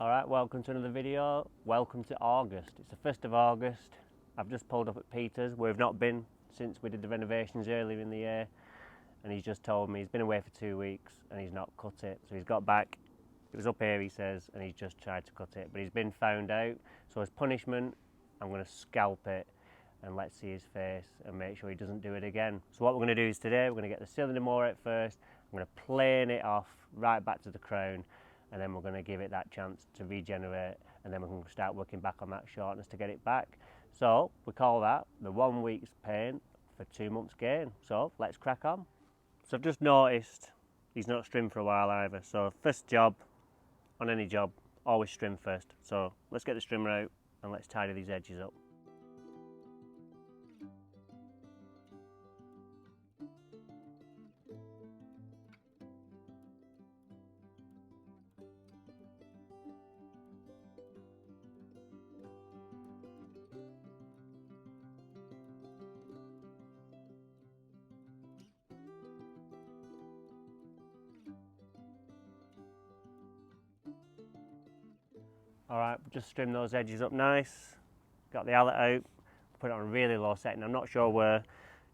Alright, welcome to another video. Welcome to August. It's the 1st of August. I've just pulled up at Peter's, where we've not been since we did the renovations earlier in the year. And he's just told me he's been away for 2 weeks and he's not cut it. So he's got back, it was up here he says, and he's just tried to cut it. But he's been found out, so as punishment, I'm going to scalp it and let's see his face and make sure he doesn't do it again. So what we're going to do is today, we're going to get the cylinder mower out first. I'm going to plane it off right back to the crown, and then we're going to give it that chance to regenerate, and then we can start working back on that shortness to get it back. So we call that the 1 week's pain for 2 months gain. So let's crack on. So I've just noticed he's not trimmed for a while either. So first job on any job, always trim first. So let's get the trimmer out and let's tidy these edges up. Alright, just trim those edges up nice. Got the eyelet out, put it on a really low setting. I'm not sure where,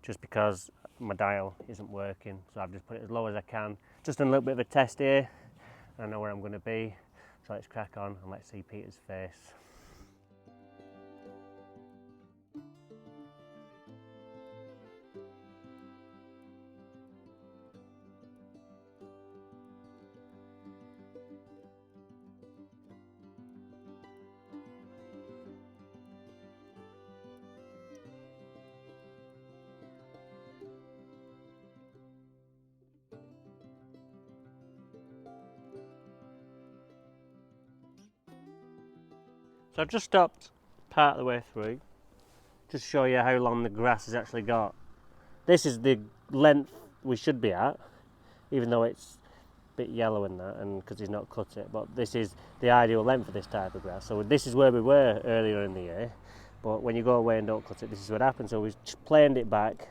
just because my dial isn't working. So I've just put it as low as I can. Just done a little bit of a test here. I know where I'm going to be. So let's crack on and let's see Peter's face. So I've just stopped part of the way through, just to show you how long the grass has actually got. This is the length we should be at, even though it's a bit yellow in that, and because he's not cut it, but this is the ideal length for this type of grass. So this is where we were earlier in the year, but when you go away and don't cut it, this is what happens. So we've planed it back,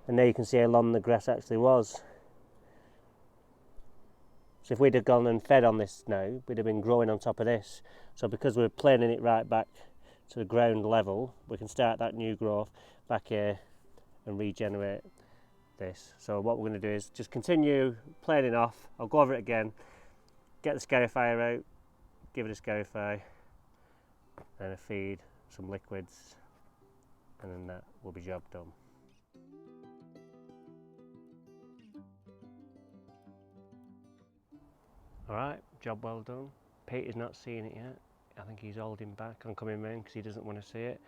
and now you can see how long the grass actually was. So if we'd have gone and fed on this now, we'd have been growing on top of this. So because we're planing it right back to the ground level, we can start that new growth back here and regenerate this. So what we're going to do is just continue planing off. I'll go over it again, get the scarifier out, give it a scarify, and a feed, some liquids, and then that will be job done. Alright, job well done. Peter's not seeing it yet. I think he's holding back on coming in because he doesn't want to see it.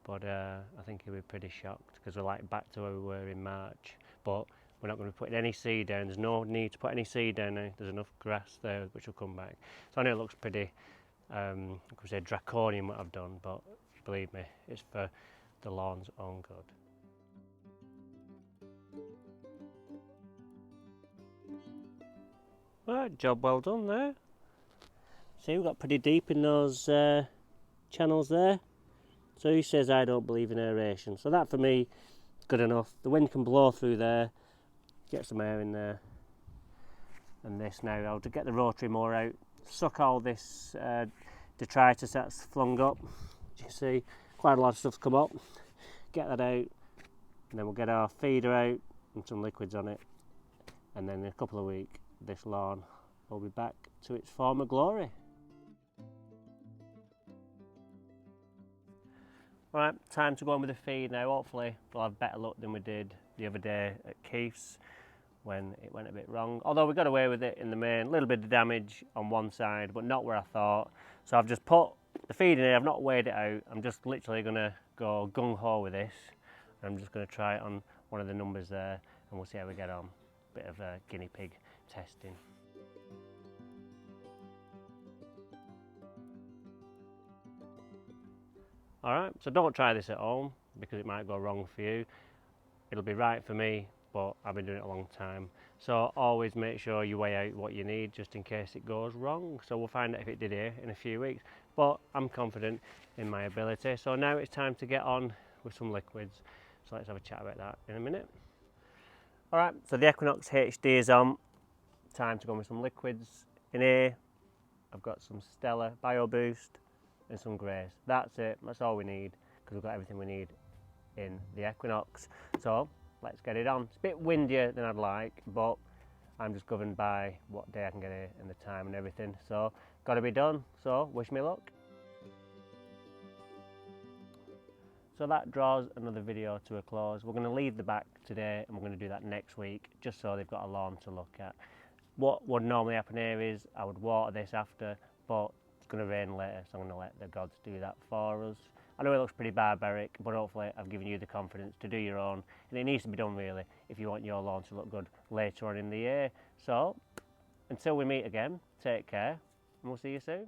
But I think he'll be pretty shocked because we're like back to where we were in March. But we're not going to be putting any seed down. There's no need to put any seed down now. There's enough grass there which will come back. So I know it looks pretty, I could say draconian what I've done, but believe me, it's for the lawn's own good. Right, job well done there. See, we've got pretty deep in those channels there. So he says I don't believe in aeration. So that for me is good enough. The wind can blow through there, get some air in there. And this now, I'll get the rotary mower out, suck all this detritus that's flung up. As you can see, quite a lot of stuff's come up. Get that out, and then we'll get our feeder out and some liquids on it. And then in a couple of weeks, this lawn will be back to its former glory. Right, time to go on with the feed now. Hopefully we'll have better luck than we did the other day at Keith's when it went a bit wrong. Although we got away with it in the main, a little bit of damage on one side, but not where I thought. So I've just put the feed in here, I've not weighed it out. I'm just literally gonna go gung-ho with this. I'm just gonna try it on one of the numbers there and we'll see how we get on. Bit of guinea pig testing. Alright, so don't try this at home because it might go wrong for you. It'll be right for me, but I've been doing it a long time. So always make sure you weigh out what you need just in case it goes wrong. So we'll find out if it did here in a few weeks. But I'm confident in my ability. So now it's time to get on with some liquids. So let's have a chat about that in a minute. Alright, so the Equinox HD is on. Time to go with some liquids in here. I've got some Steller Bio Boost and some greys. That's it, that's all we need, because we've got everything we need in the Equinox. So let's get it on. It's a bit windier than I'd like, but I'm just governed by what day I can get it and the time and everything. So got to be done, so wish me luck. So that draws another video to a close. We're going to leave the back today and we're going to do that next week, just so they've got a lawn to look at. What would normally happen here is I would water this after, but it's going to rain later, so I'm going to let the gods do that for us. I know it looks pretty barbaric, but hopefully I've given you the confidence to do your own, and it needs to be done really if you want your lawn to look good later on in the year. So until we meet again, take care and we'll see you soon.